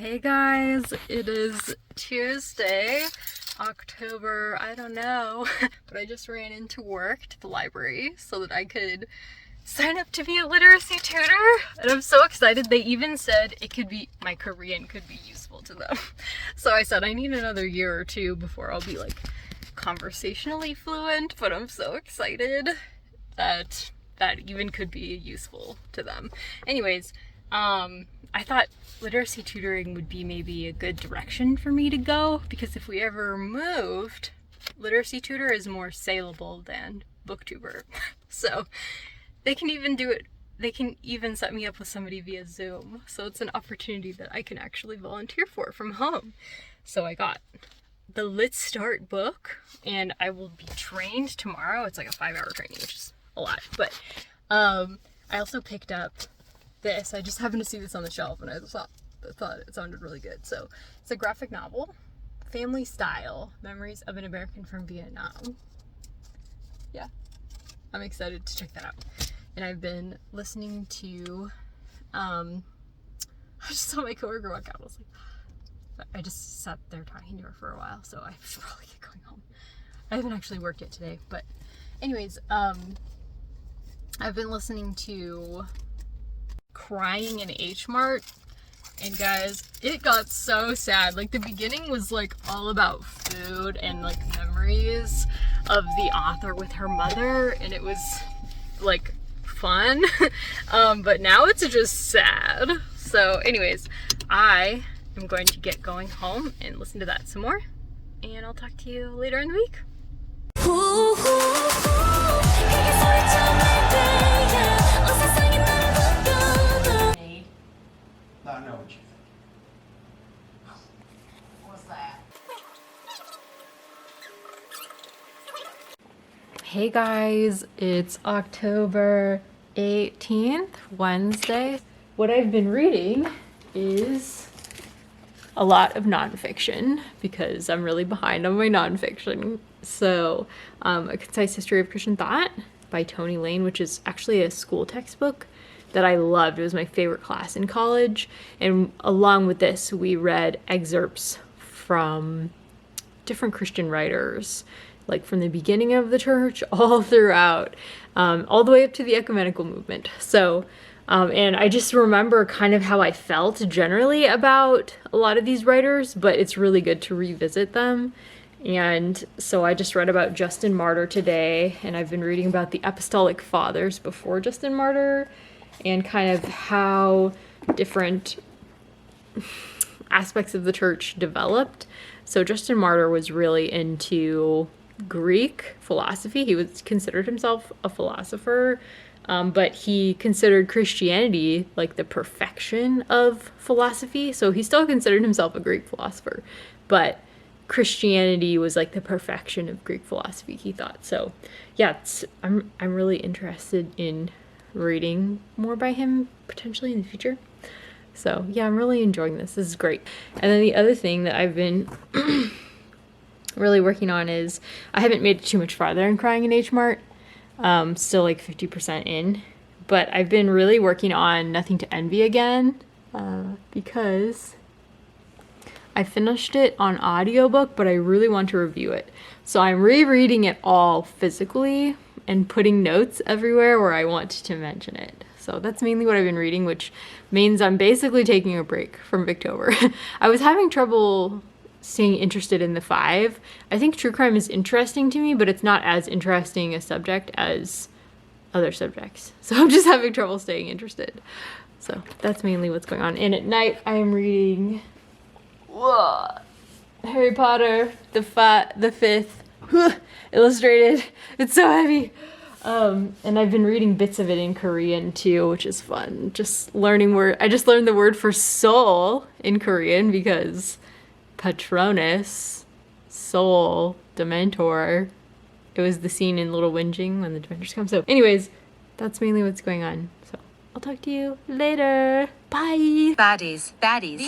Hey guys, it is Tuesday, October, I don't know, but I just ran into work to the library so that I could sign up to be a literacy tutor, and I'm so excited. They even said my Korean could be useful to them. So I said I need another year or two before I'll be like conversationally fluent, but I'm so excited that that even could be useful to them. Anyways, I thought literacy tutoring would be maybe a good direction for me to go, because if we ever moved, literacy tutor is more saleable than booktuber. So they can even do it, they can even set me up with somebody via Zoom. So it's an opportunity that I can actually volunteer for from home. So I got the Let's Start book, and I will be trained tomorrow. It's like a 5-hour training, which is a lot. But I also picked up this. I just happened to see this on the shelf and I thought it sounded really good. So it's a graphic novel, family style, Memoirs of an American from Vietnam. Yeah, I'm excited to check that out. And I've been listening to, I just saw my coworker walk out. I was like, I just sat there talking to her for a while, so I should probably get going home. I haven't actually worked yet today, but anyways, I've been listening to Crying in H-Mart, and guys, it got so sad. Like, the beginning was like all about food and like memories of the author with her mother, and it was like fun. But now it's just sad. So anyways, I am going to get going home and listen to that some more, and I'll talk to you later in the week. I know what you think. What's that? Hey guys, it's October 18th, Wednesday. What I've been reading is a lot of nonfiction because I'm really behind on my nonfiction. So, A Concise History of Christian Thought by Tony Lane, which is actually a school textbook that I loved. It was my favorite class in college. And along with this, we read excerpts from different Christian writers, like from the beginning of the church all throughout, all the way up to the ecumenical movement. So, and I just remember kind of how I felt generally about a lot of these writers, but it's really good to revisit them. And so I just read about Justin Martyr today, and I've been reading about the Apostolic Fathers before Justin Martyr, and kind of how different aspects of the church developed. So Justin Martyr was really into Greek philosophy. He considered himself a philosopher, but he considered Christianity like the perfection of philosophy. So he still considered himself a Greek philosopher, but Christianity was like the perfection of Greek philosophy, he thought. So yeah, I'm really interested in reading more by him potentially in the future. So yeah, I'm really enjoying this. This is great. And then the other thing that I've been really working on is, I haven't made it too much farther in Crying in H-Mart. Still like 50% in, but I've been really working on Nothing to Envy again, because I finished it on audiobook, but I really want to review it. So I'm rereading it all physically and putting notes everywhere where I want to mention it. So that's mainly what I've been reading, which means I'm basically taking a break from Victober. I was having trouble staying interested in the 5. I think true crime is interesting to me, but it's not as interesting a subject as other subjects. So I'm just having trouble staying interested. So that's mainly what's going on. And at night I am reading Harry Potter, the 5th, illustrated. It's so heavy. And I've been reading bits of it in Korean too, which is fun. Just learning I just learned the word for soul in Korean because Patronus, soul, Dementor. It was the scene in Little Whinging when the Dementors come. So anyways, that's mainly what's going on. So I'll talk to you later. Bye. Baddies. Cat humans,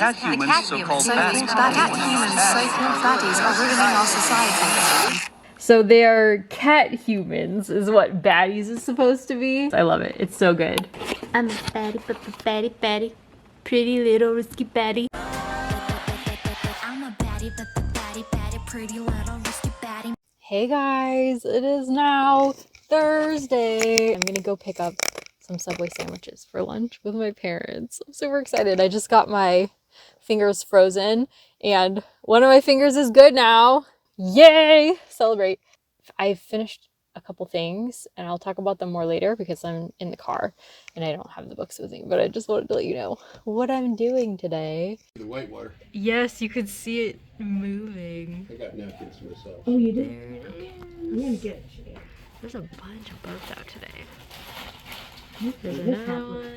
so-called baddies. Cat humans, so-called baddies, are ruining our society. So they are cat humans is what baddies is supposed to be. I love it. It's so good. I'm a baddie, pretty little risky baddie. Hey guys, it is now Thursday. I'm gonna go pick up some Subway sandwiches for lunch with my parents. I'm super excited. I just got my fingers frozen and one of my fingers is good now. Yay! Celebrate. I finished a couple things and I'll talk about them more later because I'm in the car and I don't have the books with me, but I just wanted to let you know what I'm doing today. The whitewater. Yes, you could see it moving. I got napkins myself. Oh, you did? I'm gonna get it. There's a bunch of books out today. There's another one.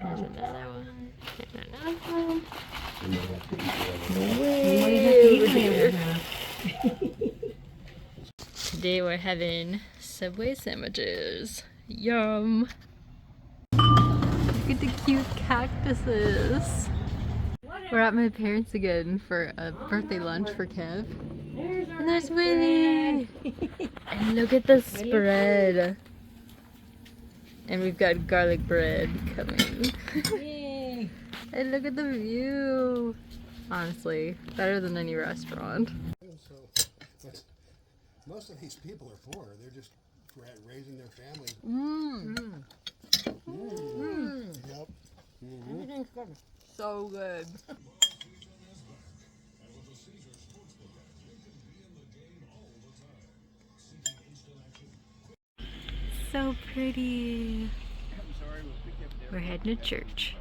There's another one. And another one. Way over here. Today we're having Subway sandwiches. Yum. Look at the cute cactuses. We're at my parents again for a birthday lunch for Kev. And there's Winnie! And look at the spread. And we've got garlic bread coming. Yay. And look at the view. Honestly, better than any restaurant. Most of these people are poor. They're just raising their families. Yep. Everything's good. So good. So pretty. We're heading to church.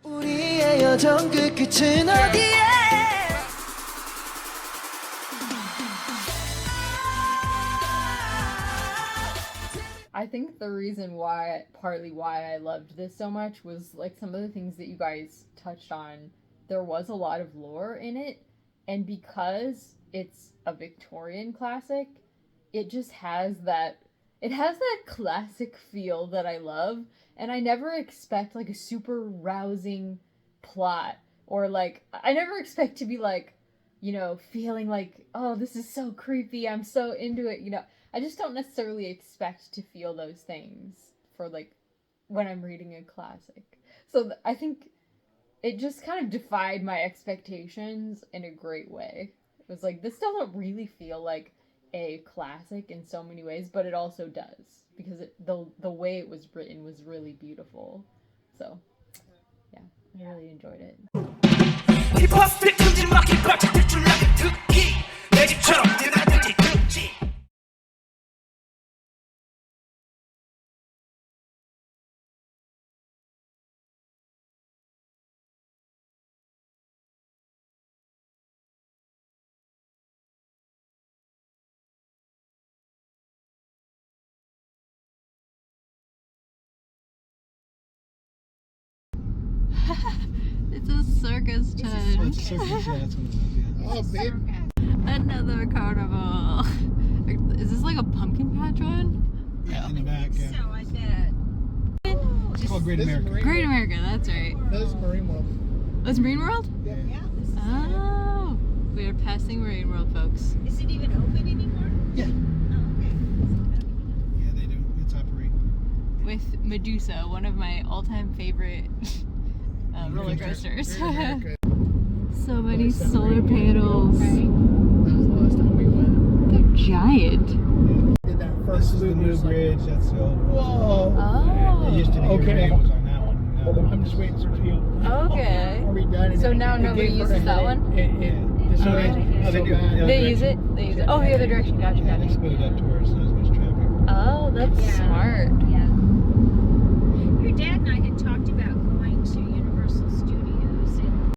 우리의 여정 그 끝은 어디에 I think the reason why, partly why I loved this so much was like some of the things that you guys touched on. There was a lot of lore in it, and because it's a Victorian classic, it just has that, it has that classic feel that I love, and I never expect like a super rousing plot, or like, I never expect to be like, you know, feeling like, oh, this is so creepy, I'm so into it, you know. I just don't necessarily expect to feel those things for like when I'm reading a classic. So I think it just kind of defied my expectations in a great way. It was like, this doesn't really feel like a classic in so many ways, but it also does, because the way it was written was really beautiful. So yeah, I really enjoyed it. It's a circus tent. It's circus, yeah, that's what it is, yeah. Oh, babe. Another carnival. Is this like a pumpkin patch one? Yeah, in the back, yeah. So I bet. It's called Great America. Great America, that's right. That is Marine World. That's Marine World? Yeah. Oh, we are passing Marine World, folks. Is it even open anymore? Yeah. Oh, okay. Yeah, they do. It's operating. With Medusa, one of my all-time favorite roller coasters. So many solar panels. That was the last time we went. They're giant. Did that first this is the new bridge. That's the old one. Whoa. Oh. It used to be Okay. was on that one. Now I'm just waiting for you. Okay. Are we done? So now nobody uses that one? This Oh, is they so do. bad. They use it? They use it. Oh, the other direction. Gotcha, Yeah, they gotcha. split it up to where it's not as much traffic. Oh, that's Yeah. smart. Yeah. Your dad and I had talked about going to Universal Studios and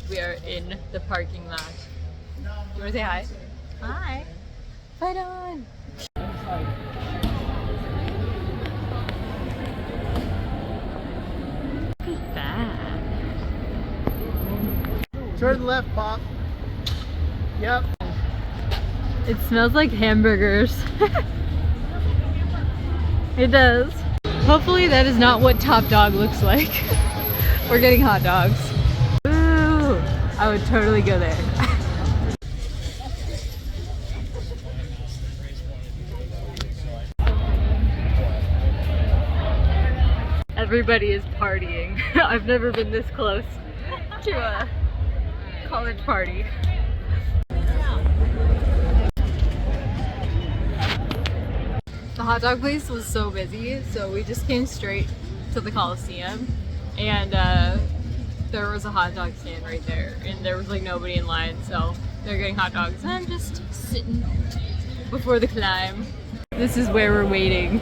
We are in the parking lot. You want to say hi? Hi. Fight on. Look at that. Turn left, Pop. Yep. It smells like hamburgers. It does. Hopefully that is not what Top Dog looks like. We're getting hot dogs. Ooh, I would totally go there. Everybody is partying. I've never been this close to a college party. The hot dog place was so busy, so we just came straight to the Coliseum, and there was a hot dog stand right there, and there was like nobody in line, so they're getting hot dogs, and I'm just sitting before the climb. This is where we're waiting.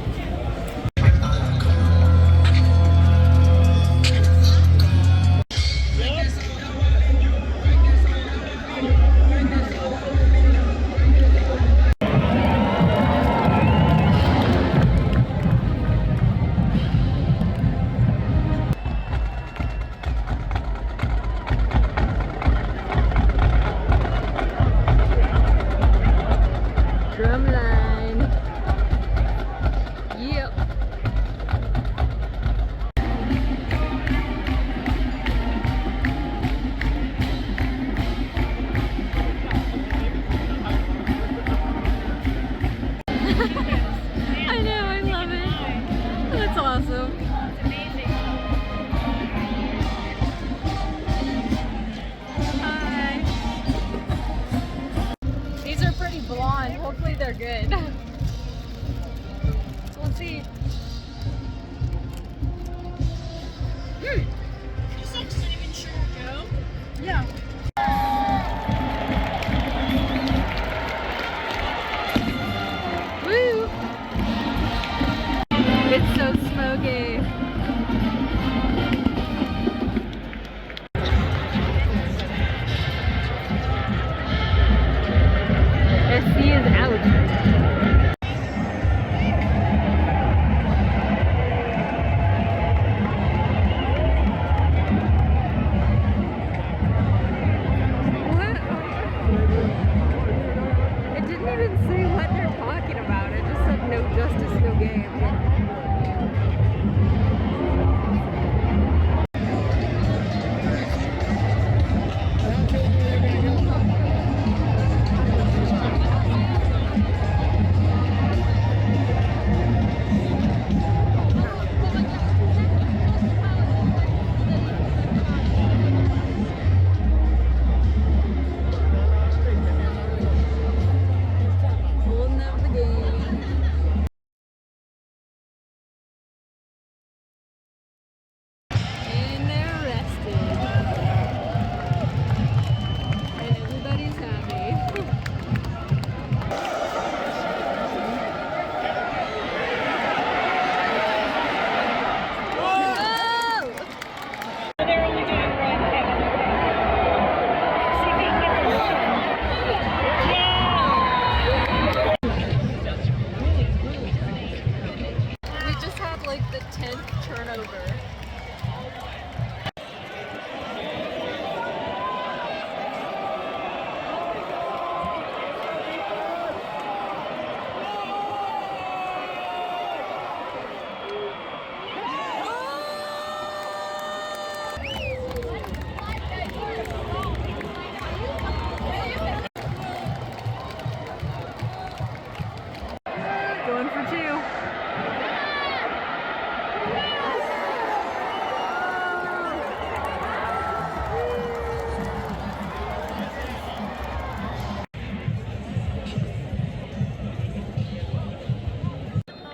Hopefully they're good. We'll see. You said cinnamon sugar go? Yeah. Woo! It's so smoky. SC is out.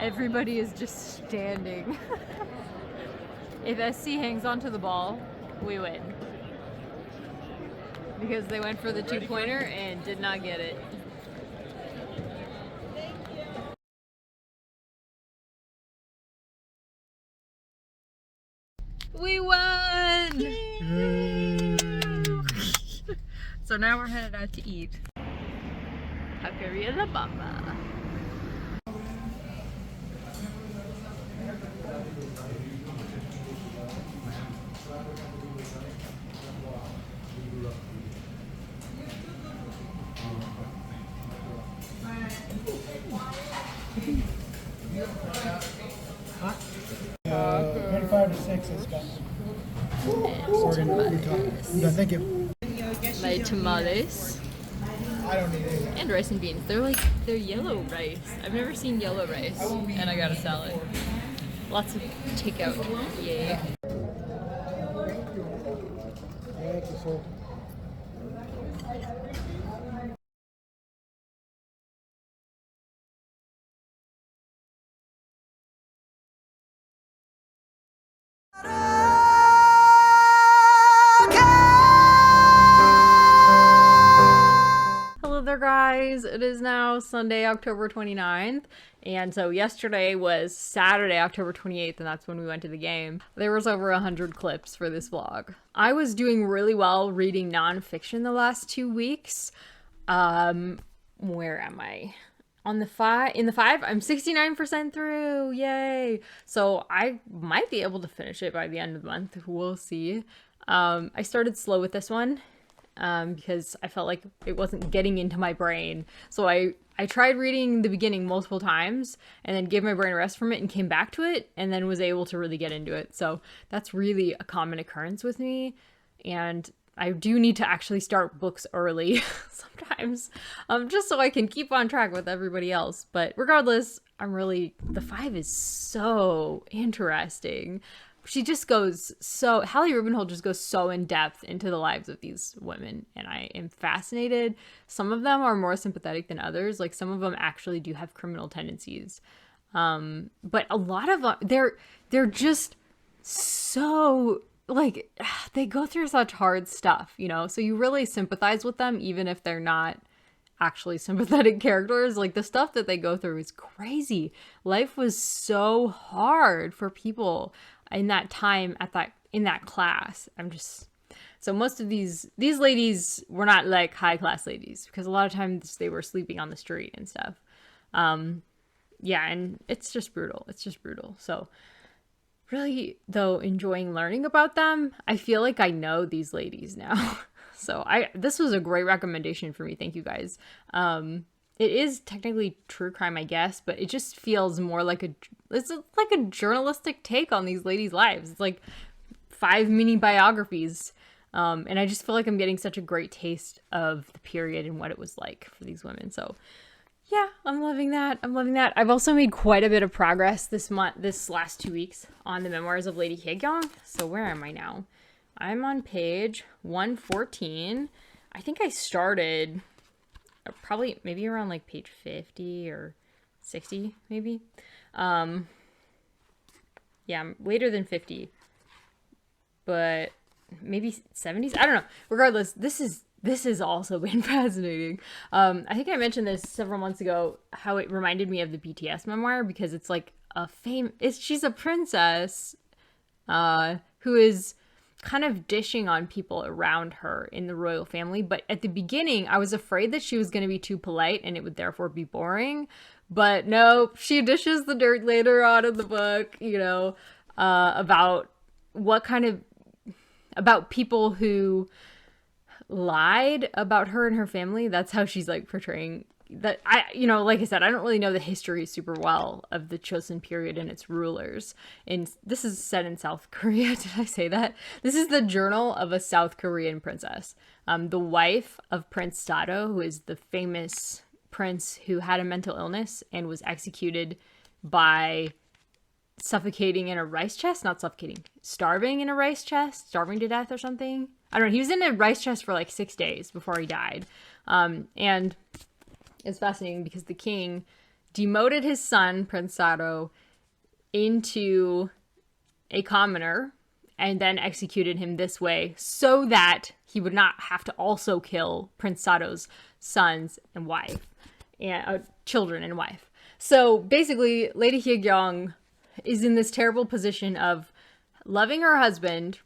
Everybody is just standing. If SC hangs onto the ball, we win. Because they went for the two-pointer and did not get it. We won! So now we're headed out to eat. Taqueria La Bamba. Huh? 25 to 6 is done. Sorry, thank you. my tamales I don't need anything. and rice and beans. They're yellow rice. I've never seen yellow rice. And I got a salad. Lots of takeout. Yay. Thank you, sir. Hello there, guys. It is now Sunday, October 29th. And so yesterday was Saturday, October 28th, and that's when we went to the game. There was over 100 clips for this vlog. I was doing really well reading nonfiction the last 2 weeks. Where am I? In the 5, I'm 69% through. Yay. So I might be able to finish it by the end of the month. We'll see. I started slow with this one. Because I felt like it wasn't getting into my brain. So I tried reading the beginning multiple times and then gave my brain a rest from it and came back to it and then was able to really get into it. So that's really a common occurrence with me. And I do need to actually start books early sometimes, just so I can keep on track with everybody else. But regardless, the 5 is so interesting. She just goes Hallie Rubenhold just goes so in depth into the lives of these women, and I am fascinated. Some of them are more sympathetic than others. Like, some of them actually do have criminal tendencies. But a lot of them, they're just so, like, they go through such hard stuff, you know? So you really sympathize with them, even if they're not actually sympathetic characters. Like, the stuff that they go through is crazy. Life was so hard for people in that time in that class. So most of these ladies were not like high class ladies, because a lot of times they were sleeping on the street and stuff. Yeah, and it's just brutal. So really, though, enjoying learning about them. I feel like I know these ladies now. So this was a great recommendation for me. Thank you, guys. It is technically true crime, I guess, but it just feels more like it's like a journalistic take on these ladies' lives. It's like 5 mini biographies. And I just feel like I'm getting such a great taste of the period and what it was like for these women. So yeah, I'm loving that. I've also made quite a bit of progress this last 2 weeks on the Memoirs of Lady Hyegyeong. So where am I now? I'm on page 114. I think I started probably maybe around like page 50 or 60 maybe. Yeah, I'm later than 50, but maybe 70s. I don't know. Regardless, this has also been fascinating. I think I mentioned this several months ago, how it reminded me of the BTS memoir, because it's like she's a princess who is kind of dishing on people around her in the royal family. But at the beginning, I was afraid that she was going to be too polite and it would therefore be boring. But no, she dishes the dirt later on in the book, you know, about people who lied about her and her family. That's how she's like portraying that. Like I said, I don't really know the history super well of the Chosun period and its rulers. And this is set in South Korea. Did I say that? This is the journal of a South Korean princess. The wife of Prince Sado, who is the famous prince who had a mental illness and was executed by starving in a rice chest starving to death or something. I don't know. He was in a rice chest for like 6 days before he died. And it's fascinating because the king demoted his son, Prince Sado, into a commoner and then executed him this way so that he would not have to also kill Prince Sado's sons and wife, and children and wife. So basically, Lady Hyegyeong is in this terrible position of loving her husband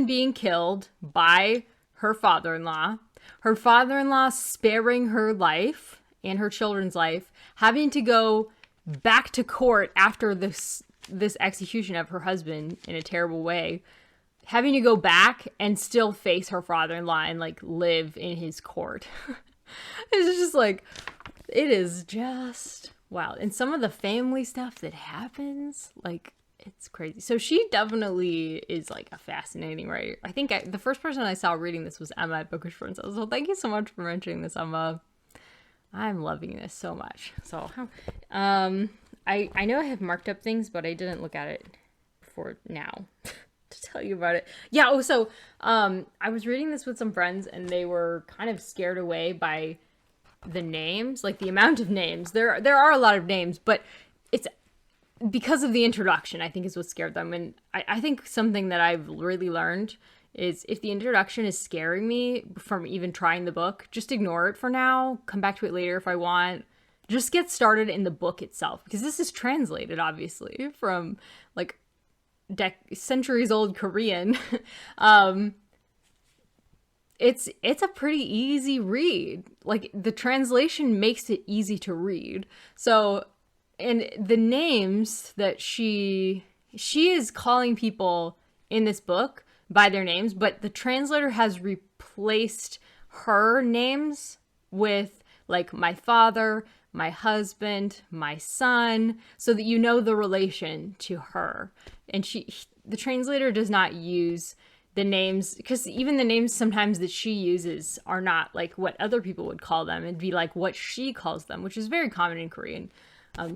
being killed by her father-in-law sparing her life and her children's life, having to go back to court after this execution of her husband in a terrible way, having to go back and still face her father-in-law and like live in his court. It's just like, it is just wow. And some of the family stuff that happens, like, it's crazy. So she definitely is like a fascinating writer. I think the first person I saw reading this was Emma at Bookish Princess. So thank you so much for mentioning this, Emma. I'm loving this so much. So, I know I have marked up things, but I didn't look at it before now to tell you about it. Yeah. Oh, so, I was reading this with some friends and they were kind of scared away by the names, like the amount of names. There are a lot of names, but it's because of the introduction, I think, is what scared them. And I think something that I've really learned is if the introduction is scaring me from even trying the book, just ignore it for now. Come back to it later if I want. Just get started in the book itself, because this is translated, obviously, from like centuries old Korean. It's a pretty easy read. Like, the translation makes it easy to read. So, and the names that she is calling people in this book by their names, but the translator has replaced her names with like my father, my husband, my son, so that you know the relation to her. And the translator does not use the names, because even the names sometimes that she uses are not like what other people would call them. It'd be like what she calls them, which is very common in Korean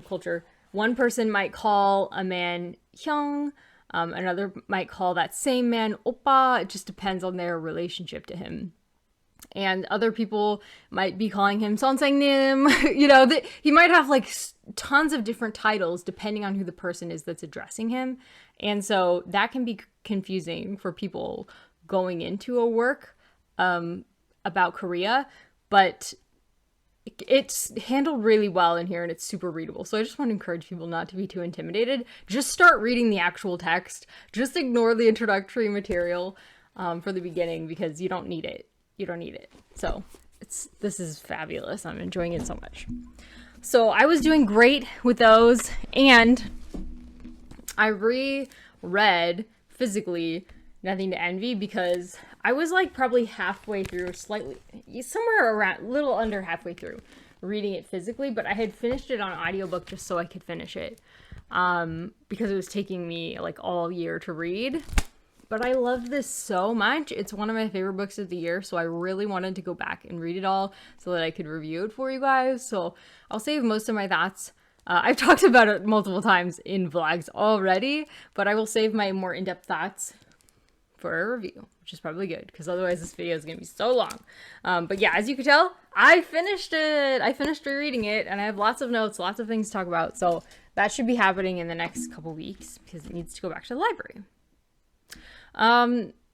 culture. One person might call a man Hyung, another might call that same man oppa. It just depends on their relationship to him. And other people might be calling him 선생님. You know, he might have like tons of different titles depending on who the person is that's addressing him. And so that can be confusing for people going into a work about Korea, but it's handled really well in here and it's super readable. So I just want to encourage people not to be too intimidated. Just start reading the actual text. Just ignore the introductory material for the beginning, because you don't need it. You don't need it. So this is fabulous. I'm enjoying it so much. So I was doing great with those, and I reread physically Nothing to Envy, because I was like probably halfway through, somewhere around, little under halfway through reading it physically, but I had finished it on audiobook just so I could finish it, because it was taking me like all year to read. But I love this so much. It's one of my favorite books of the year, so I really wanted to go back and read it all so that I could review it for you guys. So I'll save most of my thoughts. I've talked about it multiple times in vlogs already, but I will save my more in-depth thoughts for a review, which is probably good, because otherwise this video is going to be so long. But yeah, as you can tell, I finished it. I finished rereading it, and I have lots of notes, lots of things to talk about. So that should be happening in the next couple weeks, because it needs to go back to the library.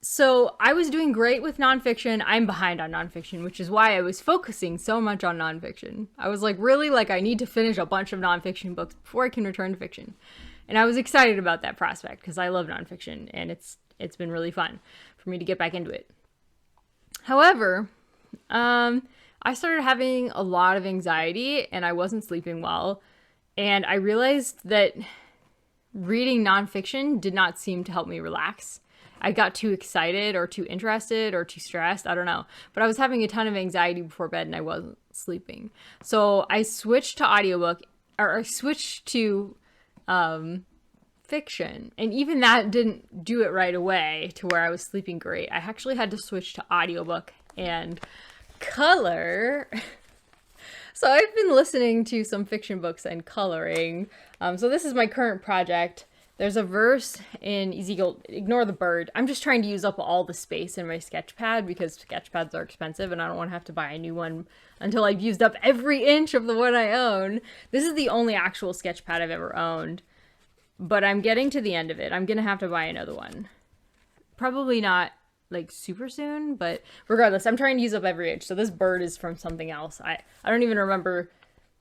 So I was doing great with nonfiction. I'm behind on nonfiction, which is why I was focusing so much on nonfiction. I was like, really, like, I need to finish a bunch of nonfiction books before I can return to fiction. And I was excited about that prospect, because I love nonfiction, and it's been really fun for me to get back into it. However, I started having a lot of anxiety, and I wasn't sleeping well. And I realized that reading nonfiction did not seem to help me relax. I got too excited or too interested or too stressed. I don't know. But I was having a ton of anxiety before bed and I wasn't sleeping. So I switched to audiobook, or I switched to fiction. And even that didn't do it right away to where I was sleeping great. I actually had to switch to audiobook and color. So I've been listening to some fiction books and coloring. So this is my current project. There's a verse in Ezekiel, ignore the bird. I'm just trying to use up all the space in my sketch pad, because sketch pads are expensive and I don't want to have to buy a new one until I've used up every inch of the one I own. This is the only actual sketch pad I've ever owned, but I'm getting to the end of it. I'm going to have to buy another one. Probably not like super soon, but regardless, I'm trying to use up every inch. So this bird is from something else. I don't even remember.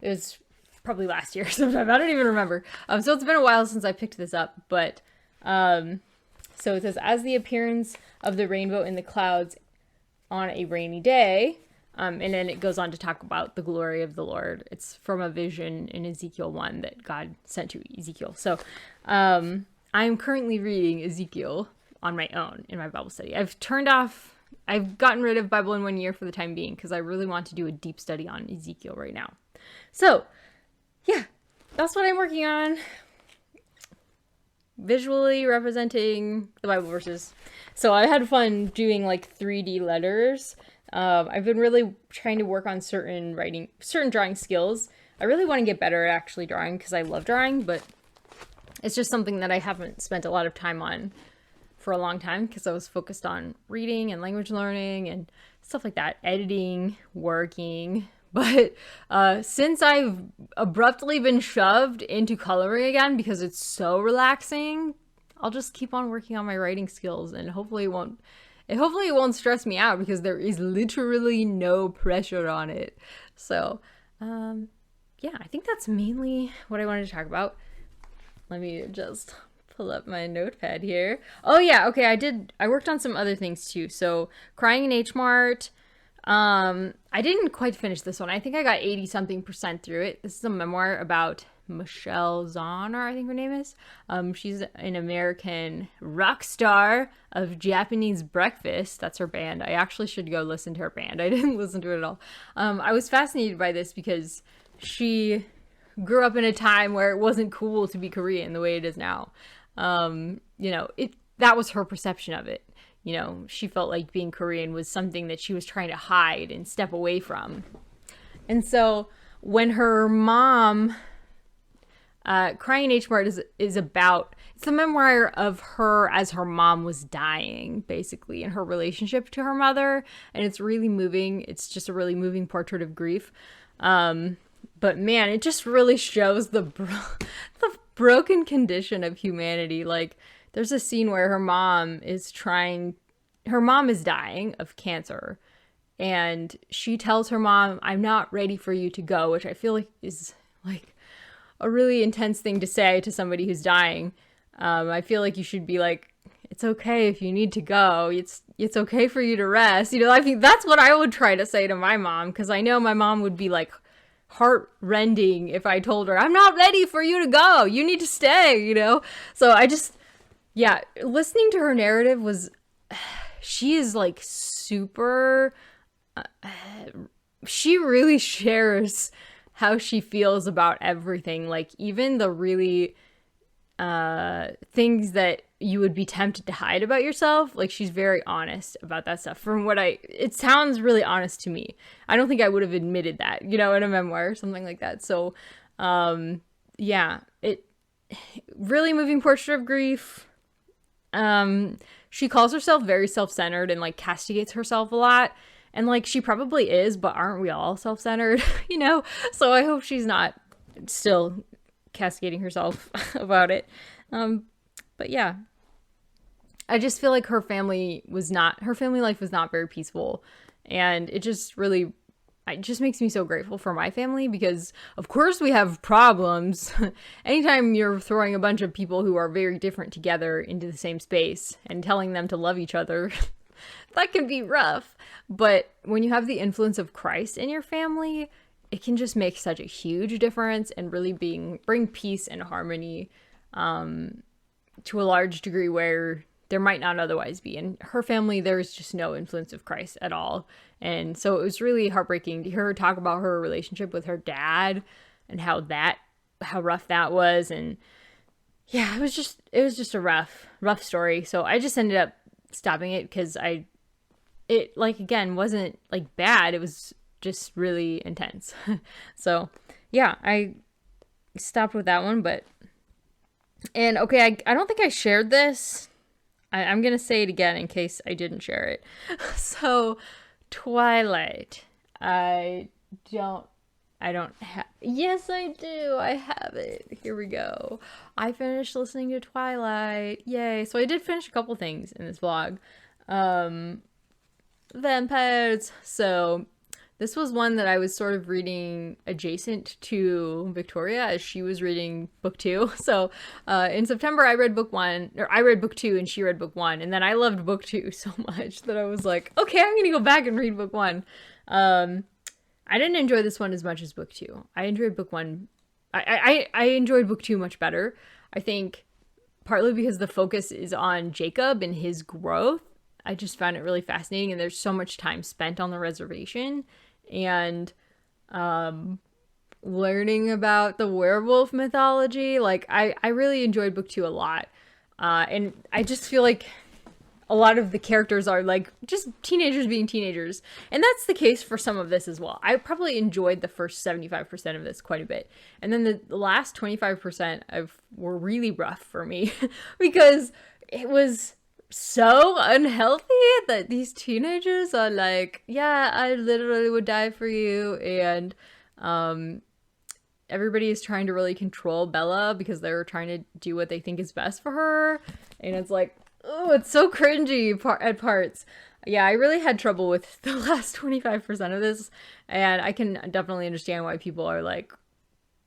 It was probably last year sometime. I don't even remember. So it's been a while since I picked this up, but so it says, as the appearance of the rainbow in the clouds on a rainy day, and then it goes on to talk about the glory of the Lord. It's from a vision in Ezekiel 1 that God sent to Ezekiel. So I'm currently reading Ezekiel on my own in my Bible study. I've gotten rid of Bible in 1 year for the time being, because I really want to do a deep study on Ezekiel right now. So yeah, that's what I'm working on. visually representing the Bible verses. So I had fun doing like 3D letters. I've been really trying to work on certain drawing skills. I really want to get better at actually drawing because I love drawing, but it's just something that I haven't spent a lot of time on for a long time because I was focused on reading and language learning and stuff like that, editing, working. But since I've abruptly been shoved into coloring again because it's so relaxing, I'll just keep on working on my writing skills, and hopefully it won't stress me out because there is literally no pressure on it. So yeah, I think that's mainly what I wanted to talk about. Let me just pull up my notepad here. Oh yeah, okay, I worked on some other things too. So Crying in H-Mart. I didn't quite finish this one. I think I got 80-something% through it. This is a memoir about Michelle Zauner, I think her name is. She's an American rock star of Japanese breakfast. That's her band. I actually should go listen to her band. I didn't listen to it at all. I was fascinated by this because she grew up in a time where it wasn't cool to be Korean the way it is now. That was her perception of it. She felt like being Korean was something that she was trying to hide and step away from. And so when her mom, Crying in H-Mart is about, it's the memoir of her as her mom was dying, basically, and her relationship to her mother. And it's really moving. It's just a really moving portrait of grief. But man, it just really shows the broken condition of humanity. Like, there's a scene where her mom is dying of cancer, and she tells her mom, "I'm not ready for you to go," which I feel like is like a really intense thing to say to somebody who's dying. I feel like you should be like, it's okay if you need to go. It's okay for you to rest. I think that's what I would try to say to my mom, because I know my mom would be like heart-rending if I told her, I'm not ready for you to go. You need to stay, So listening to her narrative was, she is like super, she really shares how she feels about everything. Like even the really things that you would be tempted to hide about yourself, like she's very honest about that stuff. From what it sounds really honest to me. I don't think I would have admitted that, in a memoir or something like that. So it really moving portrait of grief. She calls herself very self-centered and like castigates herself a lot, and like she probably is, but aren't we all self-centered? So I hope she's not still castigating herself about it. But yeah, I just feel like her family life was not very peaceful, and it just makes me so grateful for my family, because of course we have problems. Anytime you're throwing a bunch of people who are very different together into the same space and telling them to love each other, that can be rough. But when you have the influence of Christ in your family, it can just make such a huge difference and really bring peace and harmony to a large degree where there might not otherwise be. In her family, there's just no influence of Christ at all. And so it was really heartbreaking to hear her talk about her relationship with her dad and how rough that was. And yeah, it was just a rough story. So I just ended up stopping it because it again wasn't like bad. It was just really intense. So yeah, I stopped with that one. And okay, I don't think I shared this. I'm gonna say it again in case I didn't share it. So Twilight. Yes, I do. I have it. Here we go. I finished listening to Twilight. Yay. So I did finish a couple things in this vlog. Vampires. So this was one that I was sort of reading adjacent to Victoria as she was reading book 2. So in September I read book 2 and she read book 1. And then I loved book 2 so much that I was like, okay, I'm going to go back and read book 1. I didn't enjoy this one as much as book 2. I enjoyed book 1. I enjoyed book 2 much better. I think partly because the focus is on Jacob and his growth. I just found it really fascinating, and there's so much time spent on the reservation and learning about the werewolf mythology. Like I really enjoyed book 2 a lot. And I just feel like a lot of the characters are like just teenagers being teenagers. And that's the case for some of this as well. I probably enjoyed the first 75% of this quite a bit. And then the last 25% were really rough for me because it was so unhealthy that these teenagers are like, yeah, I literally would die for you. And everybody is trying to really control Bella because they're trying to do what they think is best for her. And it's like, oh, it's so cringy at parts. Yeah, I really had trouble with the last 25% of this, and I can definitely understand why people are like,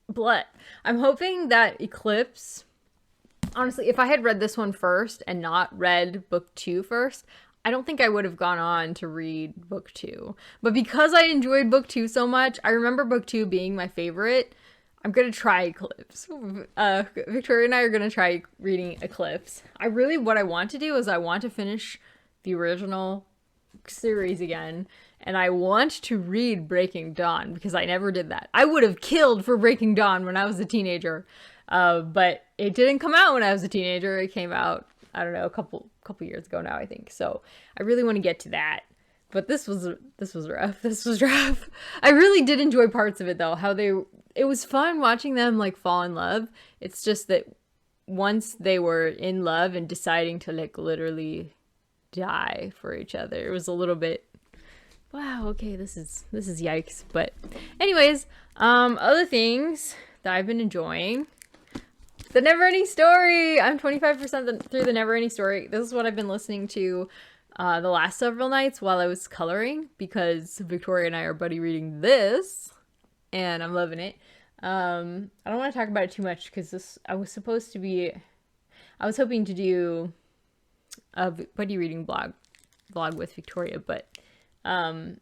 "Blah." I'm hoping that Eclipse, honestly, if I had read this one first and not read book 2 first, I don't think I would have gone on to read book 2. But because I enjoyed book 2 so much, I remember book 2 being my favorite. I'm going to try Eclipse. Victoria and I are going to try reading Eclipse. What I want to do is I want to finish the original series again. And I want to read Breaking Dawn because I never did that. I would have killed for Breaking Dawn when I was a teenager. But it didn't come out when I was a teenager. It came out, I don't know, a couple years ago now, I think. So I really want to get to that. But this was rough. This was rough. I really did enjoy parts of it though. It was fun watching them like fall in love. It's just that once they were in love and deciding to like literally die for each other, it was a little bit, wow, okay, this is yikes. But anyways, other things that I've been enjoying. The Neverending Story. I'm 25% through The Neverending Story. This is what I've been listening to the last several nights while I was coloring because Victoria and I are buddy reading this and I'm loving it. I don't want to talk about it too much because I was hoping to do a buddy reading vlog with Victoria, but I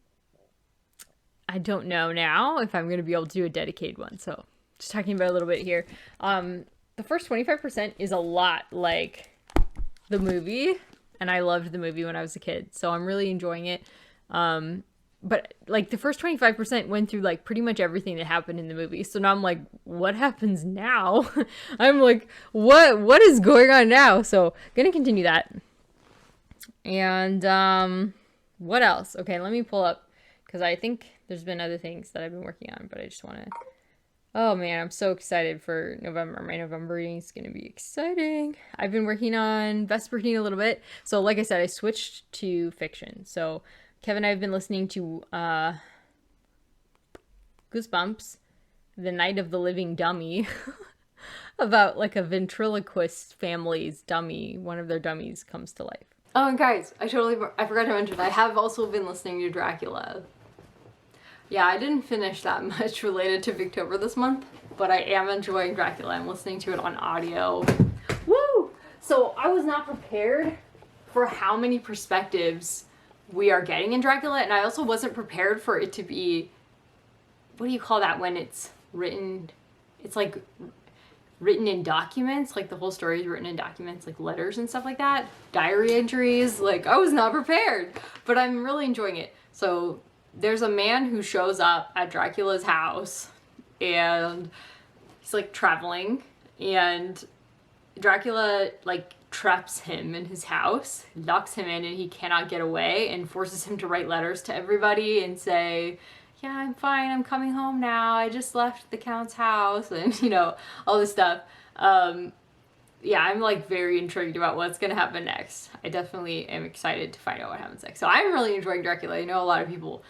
don't know now if I'm going to be able to do a dedicated one. So just talking about it a little bit here. The first 25% is a lot like the movie, and I loved the movie when I was a kid, so I'm really enjoying it. But like the first 25% went through like pretty much everything that happened in the movie. So now I'm like, what happens now? I'm like, what is going on now? So gonna continue that. And what else? Okay, let me pull up because I think there's been other things that I've been working on, but I just want to. Oh man, I'm so excited for November. My November reading is gonna be exciting. I've been working on Vespertine a little bit. So like I said, I switched to fiction. So Kevin and I have been listening to Goosebumps, The Night of the Living Dummy, about like a ventriloquist family's dummy. One of their dummies comes to life. Oh, and guys, I forgot to mention, I have also been listening to Dracula. Yeah, I didn't finish that much related to Victober this month, but I am enjoying Dracula. I'm listening to it on audio. Woo! So I was not prepared for how many perspectives we are getting in Dracula, and I also wasn't prepared for it to be, what do you call that when it's written, it's like written in documents, like the whole story is written in documents, like letters and stuff like that, diary entries. Like I was not prepared, but I'm really enjoying it. So there's a man who shows up at Dracula's house and he's like traveling, and Dracula like traps him in his house, locks him in, and he cannot get away, and forces him to write letters to everybody and say, yeah, I'm fine, I'm coming home now, I just left the Count's house, and you know, all this stuff. Yeah, I'm like very intrigued about what's gonna happen next. I definitely am excited to find out what happens next. So I'm really enjoying Dracula. I know a lot of people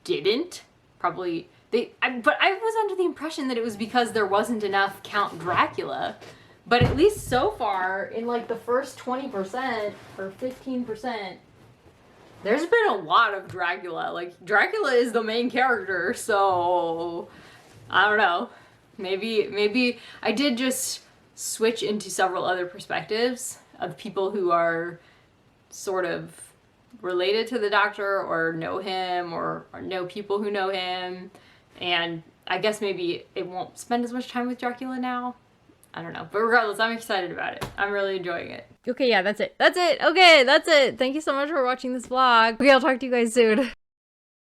didn't, probably, but I was under the impression that it was because there wasn't enough Count Dracula. But at least so far, in like the first 20% or 15%, there's been a lot of Dracula. Like, Dracula is the main character, so I don't know. Maybe I did just switch into several other perspectives of people who are sort of related to the Doctor or know him or know people who know him. And I guess maybe it won't spend as much time with Dracula now. I don't know. But regardless, I'm excited about it. I'm really enjoying it. Okay, yeah, that's it. Okay, that's it. Thank you so much for watching this vlog. Okay, I'll talk to you guys soon.